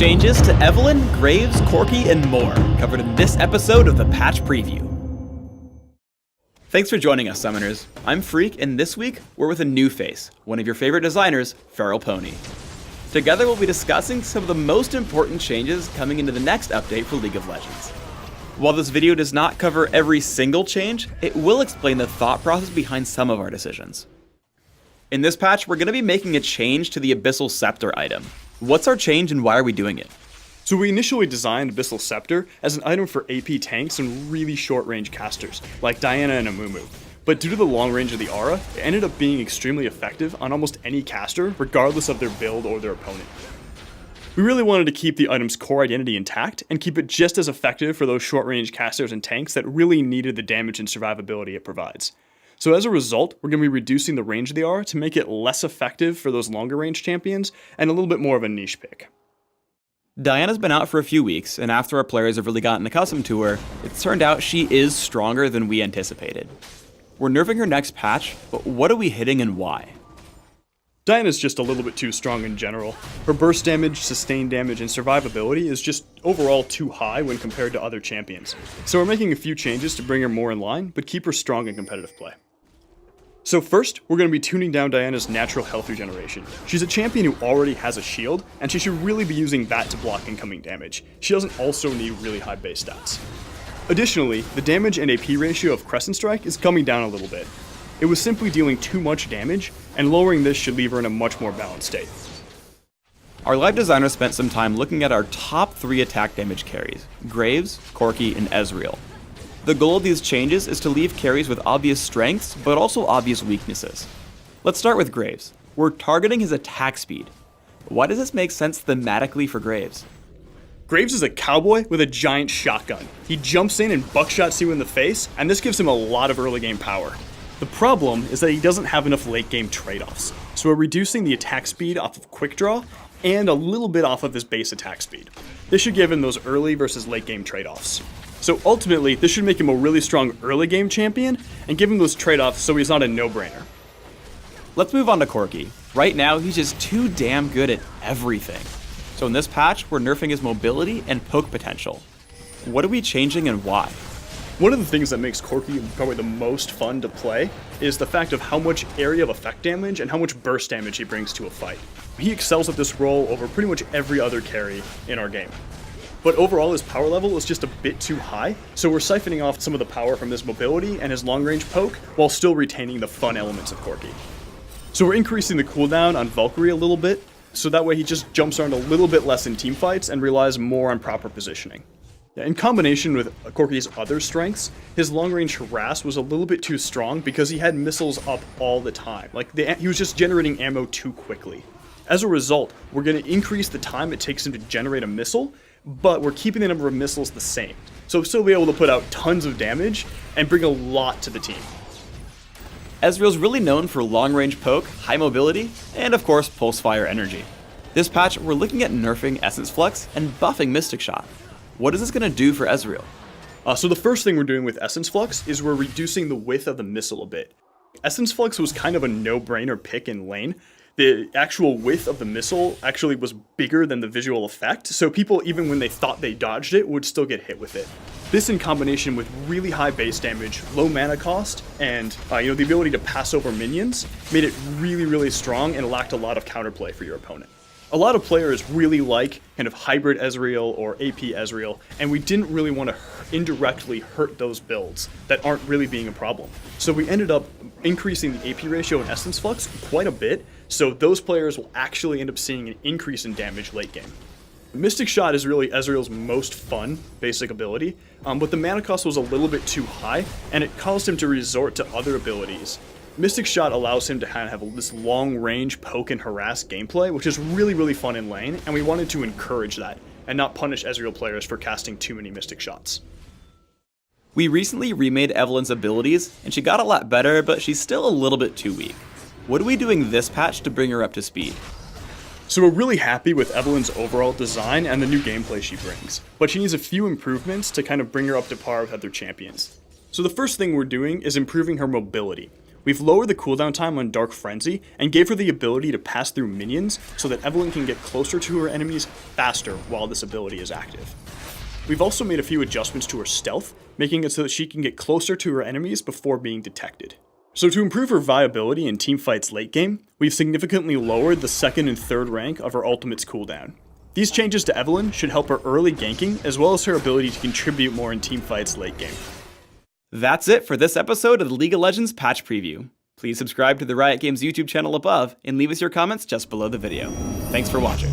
Changes to Evelynn, Graves, Corki, and more, covered in this episode of the Patch Preview. Thanks for joining us, Summoners. I'm Freak, and this week, we're with a new face, one of your favorite designers, Feral Pony. Together, we'll be discussing some of the most important changes coming into the next update for League of Legends. While this video does not cover every single change, it will explain the thought process behind some of our decisions. In this patch, we're going to be making a change to the Abyssal Scepter item. What's our change and why are we doing it? So we initially designed Abyssal Scepter as an item for AP tanks and really short-range casters, like Diana and Amumu. But due to the long range of the aura, it ended up being extremely effective on almost any caster, regardless of their build or their opponent. We really wanted to keep the item's core identity intact, and keep it just as effective for those short-range casters and tanks that really needed the damage and survivability it provides. So as a result, we're going to be reducing the range of the aura to make it less effective for those longer range champions, and a little bit more of a niche pick. Diana's been out for a few weeks, and after our players have really gotten accustomed to her, it's turned out she is stronger than we anticipated. We're nerfing her next patch, but what are we hitting and why? Diana's just a little bit too strong in general. Her burst damage, sustained damage, and survivability is just overall too high when compared to other champions. So we're making a few changes to bring her more in line, but keep her strong in competitive play. So first, we're going to be tuning down Diana's natural health regeneration. She's a champion who already has a shield, and she should really be using that to block incoming damage. She doesn't also need really high base stats. Additionally, the damage and AP ratio of Crescent Strike is coming down a little bit. It was simply dealing too much damage, and lowering this should leave her in a much more balanced state. Our live designer spent some time looking at our top 3 attack damage carries, Graves, Corki, and Ezreal. The goal of these changes is to leave carries with obvious strengths, but also obvious weaknesses. Let's start with Graves. We're targeting his attack speed. Why does this make sense thematically for Graves? Graves is a cowboy with a giant shotgun. He jumps in and buckshots you in the face, and this gives him a lot of early game power. The problem is that he doesn't have enough late game trade-offs, so we're reducing the attack speed off of quick draw, and a little bit off of his base attack speed. This should give him those early versus late game trade-offs. So ultimately, this should make him a really strong early game champion, and give him those trade-offs so he's not a no-brainer. Let's move on to Corki. Right now, he's just too damn good at everything. So in this patch, we're nerfing his mobility and poke potential. What are we changing and why? One of the things that makes Corki probably the most fun to play is the fact of how much area of effect damage and how much burst damage he brings to a fight. He excels at this role over pretty much every other carry in our game. But overall, his power level is just a bit too high, so we're siphoning off some of the power from his mobility and his long-range poke, while still retaining the fun elements of Corki. So we're increasing the cooldown on Valkyrie a little bit, so that way he just jumps around a little bit less in teamfights and relies more on proper positioning. In combination with Corki's other strengths, his long-range harass was a little bit too strong because he had missiles up all the time. He was just generating ammo too quickly. As a result, we're going to increase the time it takes him to generate a missile, but we're keeping the number of missiles the same. So he'll still be able to put out tons of damage and bring a lot to the team. Ezreal's really known for long-range poke, high mobility, and of course, pulse fire energy. This patch, we're looking at nerfing Essence Flux and buffing Mystic Shot. What is this going to do for Ezreal? So the first thing we're doing with Essence Flux is we're reducing the width of the missile a bit. Essence Flux was kind of a no-brainer pick in lane. The actual width of the missile actually was bigger than the visual effect, so people, even when they thought they dodged it, would still get hit with it. This, in combination with really high base damage, low mana cost, and the ability to pass over minions, made it really, really strong and lacked a lot of counterplay for your opponent. A lot of players really like kind of hybrid Ezreal or AP Ezreal, and we didn't really want to indirectly hurt those builds that aren't really being a problem. So we ended up increasing the AP ratio in Essence Flux quite a bit, so those players will actually end up seeing an increase in damage late game. Mystic Shot is really Ezreal's most fun basic ability, but the mana cost was a little bit too high, and it caused him to resort to other abilities. Mystic Shot allows him to kind of have this long-range poke and harass gameplay, which is really, really fun in lane, and we wanted to encourage that, and not punish Ezreal players for casting too many Mystic Shots. We recently remade Evelynn's abilities, and she got a lot better, but she's still a little bit too weak. What are we doing this patch to bring her up to speed? So we're really happy with Evelynn's overall design and the new gameplay she brings, but she needs a few improvements to kind of bring her up to par with other champions. So the first thing we're doing is improving her mobility. We've lowered the cooldown time on Dark Frenzy and gave her the ability to pass through minions so that Evelynn can get closer to her enemies faster while this ability is active. We've also made a few adjustments to her stealth, making it so that she can get closer to her enemies before being detected. So to improve her viability in teamfights late game, we've significantly lowered the 2nd and 3rd rank of her ultimate's cooldown. These changes to Evelynn should help her early ganking as well as her ability to contribute more in teamfights late game. That's it for this episode of the League of Legends Patch Preview. Please subscribe to the Riot Games YouTube channel above and leave us your comments just below the video. Thanks for watching.